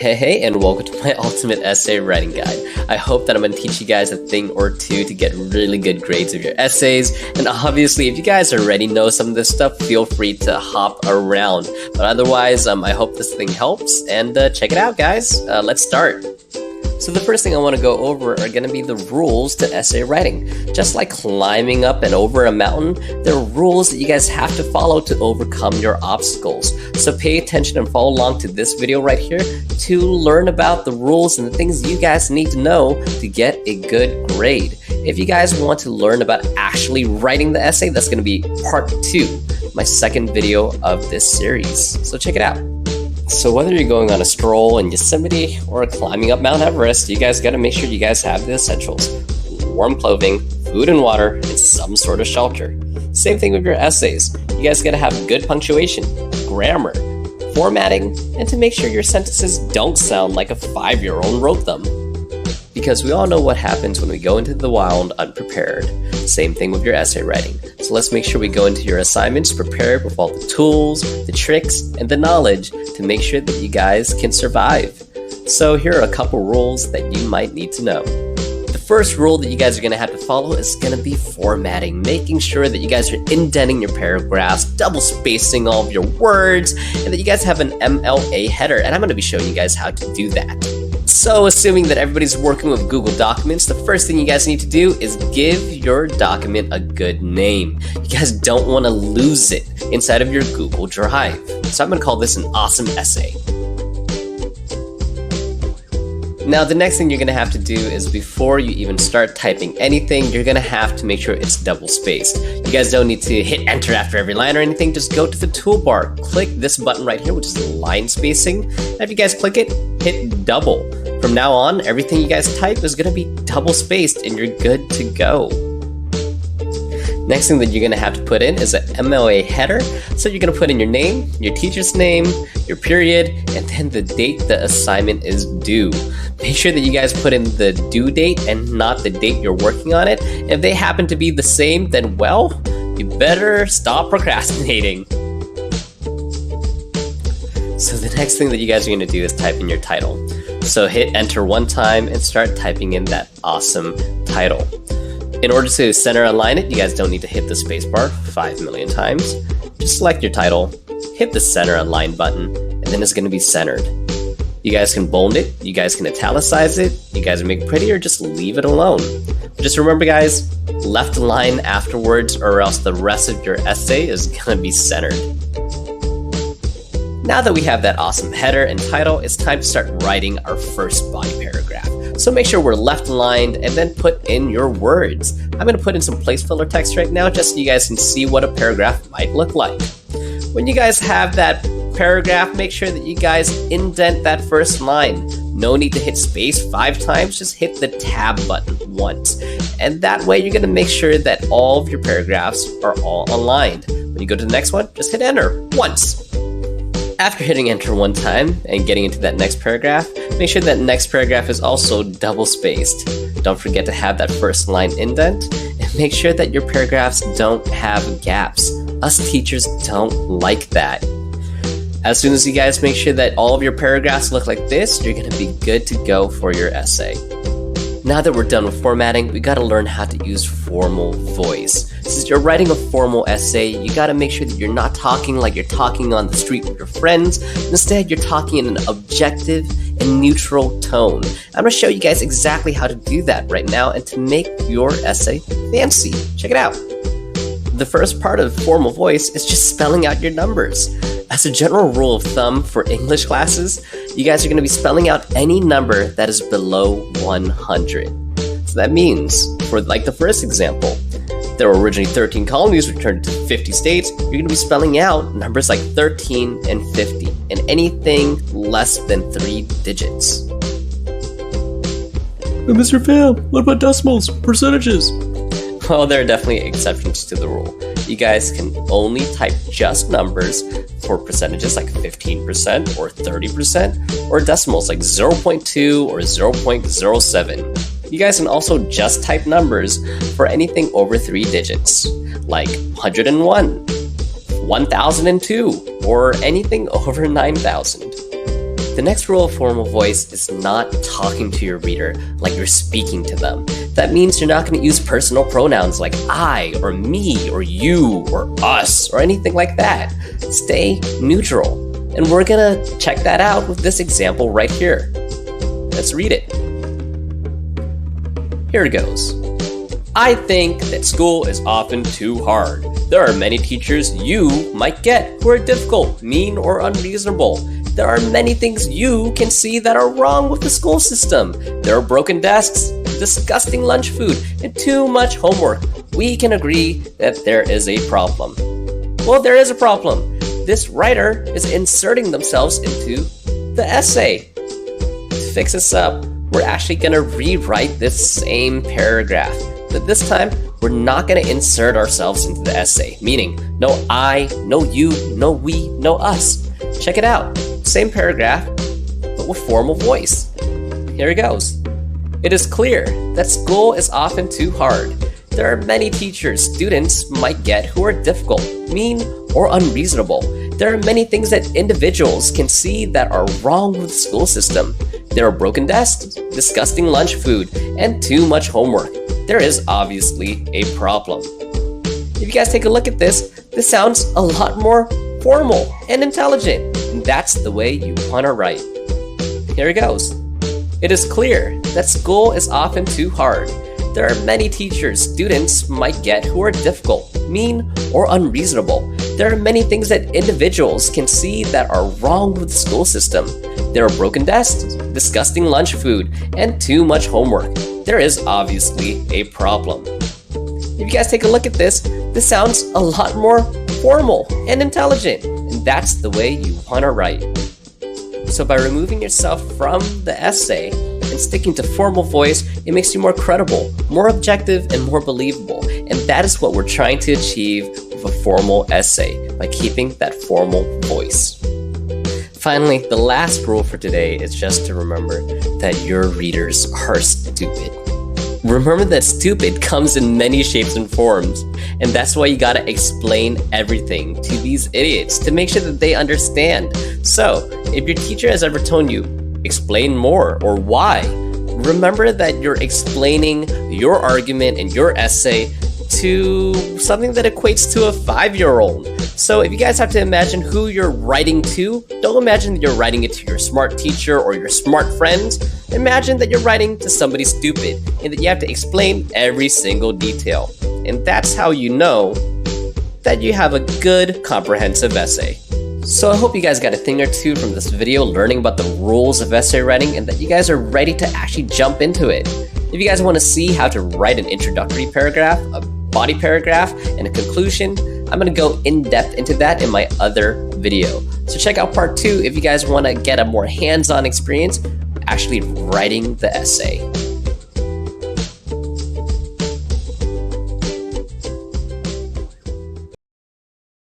Hey, and welcome to my ultimate essay writing guide. I hope that I'm going to teach you guys a thing or two to get really good grades of your essays. And obviously, if you guys already know some of this stuff, feel free to hop around. But otherwise, I hope this thing helps. And check it out, guys. Let's start. So the first thing I want to go over are going to be the rules to essay writing. Just like climbing up and over a mountain, there are rules that you guys have to follow to overcome your obstacles. So pay attention and follow along to this video right here to learn about the rules and the things you guys need to know to get a good grade. If you guys want to learn about actually writing the essay, that's going to be part 2, my second video of this series. So check it out. So whether you're going on a stroll in Yosemite or climbing up Mount Everest, you guys got to make sure you guys have the essentials: warm clothing, food and water, and some sort of shelter. Same thing with your essays. You guys got to have good punctuation, grammar, formatting, and to make sure your sentences don't sound like a 5-year-old wrote them. Because we all know what happens when we go into the wild unprepared. Same thing with your essay writing. So let's make sure we go into your assignments prepared with all the tools, the tricks, and the knowledge to make sure that you guys can survive. So here are a couple rules that you might need to know. The first rule that you guys are going to have to follow is going to be formatting, making sure that you guys are indenting your paragraphs, double spacing all of your words, and that you guys have an MLA header. And I'm going to be showing you guys how to do that. So assuming that everybody's working with Google Documents, the first thing you guys need to do is give your document a good name. You guys don't want to lose it inside of your Google Drive. So I'm going to call this an awesome essay. Now, the next thing you're going to have to do is before you even start typing anything, you're going to have to make sure it's double spaced. You guys don't need to hit enter after every line or anything. Just go to the toolbar, click this button right here, which is the line spacing. And if you guys click it, hit double. From now on, everything you guys type is going to be double spaced and you're good to go. Next thing that you're going to have to put in is an MLA header. So you're going to put in your name, your teacher's name, your period, and then the date the assignment is due. Make sure that you guys put in the due date and not the date you're working on it. If they happen to be the same, then well, you better stop procrastinating. So the next thing that you guys are going to do is type in your title. So hit enter one time and start typing in that awesome title. In order to center align it, you guys don't need to hit the spacebar 5 million times. Just select your title, hit the center align button, and then it's going to be centered. You guys can bold it, you guys can italicize it, you guys can make it pretty, or just leave it alone. But just remember, guys, left align afterwards or else the rest of your essay is going to be centered. Now that we have that awesome header and title, it's time to start writing our first body paragraph. So make sure we're left aligned and then put in your words. I'm going to put in some place filler text right now just so you guys can see what a paragraph might look like. When you guys have that paragraph, make sure that you guys indent that first line. No need to hit space 5 times, just hit the tab button once. And that way you're going to make sure that all of your paragraphs are all aligned. When you go to the next one, just hit enter once. After hitting enter one time and getting into that next paragraph, make sure that next paragraph is also double spaced. Don't forget to have that first line indent, and make sure that your paragraphs don't have gaps. Us teachers don't like that. As soon as you guys make sure that all of your paragraphs look like this, you're going to be good to go for your essay. Now that we're done with formatting, we gotta learn how to use formal voice. Since you're writing a formal essay, you gotta make sure that you're not talking like you're talking on the street with your friends. Instead, you're talking in an objective and neutral tone. I'm gonna show you guys exactly how to do that right now and to make your essay fancy. Check it out. The first part of formal voice is just spelling out your numbers. As a general rule of thumb for English classes, you guys are going to be spelling out any number that is below 100. So that means, for like the first example, there were originally 13 colonies returned to 50 states. You're going to be spelling out numbers like 13 and 50, and anything less than 3 digits. Mr. Pham, what about decimals, percentages? Well, there are definitely exceptions to the rule. You guys can only type just numbers for percentages like 15% or 30%, or decimals like 0.2 or 0.07. You guys can also just type numbers for anything over 3 digits, like 101, 1002, or anything over 9,000. The next rule of formal voice is not talking to your reader like you're speaking to them. That means you're not going to use personal pronouns like I or me or you or us or anything like that. Stay neutral. And we're going to check that out with this example right here. Let's read it. Here it goes. I think that school is often too hard. There are many teachers you might get who are difficult, mean, or unreasonable. There are many things you can see that are wrong with the school system. There are broken desks, disgusting lunch food, and too much homework. We can agree that there is a problem. Well, there is a problem. This writer is inserting themselves into the essay. To fix this up, we're actually going to rewrite this same paragraph. But this time, we're not going to insert ourselves into the essay, meaning no I, no you, no we, no us. Check it out. Same paragraph, but with formal voice. Here it goes. It is clear that school is often too hard. There are many teachers students might get who are difficult, mean, or unreasonable. There are many things that individuals can see that are wrong with the school system. There are broken desks, disgusting lunch food, and too much homework. There is obviously a problem. If you guys take a look at this sounds a lot more formal and intelligent, and that's the way you want to write. Here it goes. It is clear that school is often too hard. There are many teachers students might get who are difficult, mean, or unreasonable. There are many things that individuals can see that are wrong with the school system. There are broken desks, disgusting lunch food, and too much homework. There is obviously a problem. If you guys take a look at this sounds a lot more formal and intelligent, and that's the way you want to write. So by removing yourself from the essay and sticking to formal voice, it makes you more credible, more objective, and more believable. And that is what we're trying to achieve with a formal essay, by keeping that formal voice. Finally, the last rule for today is just to remember that your readers are stupid. Remember that stupid comes in many shapes and forms, and that's why you gotta explain everything to these idiots to make sure that they understand. So, if your teacher has ever told you, explain more or why, remember that you're explaining your argument and your essay to something that equates to a 5-year-old. So if you guys have to imagine who you're writing to, don't imagine that you're writing it to your smart teacher or your smart friends. Imagine that you're writing to somebody stupid and that you have to explain every single detail. And that's how you know that you have a good comprehensive essay. So I hope you guys got a thing or two from this video learning about the rules of essay writing and that you guys are ready to actually jump into it. If you guys want to see how to write an introductory paragraph, a body paragraph, and a conclusion, I'm going to go in depth into that in my other video. So check out part 2 if you guys want to get a more hands-on experience actually writing the essay.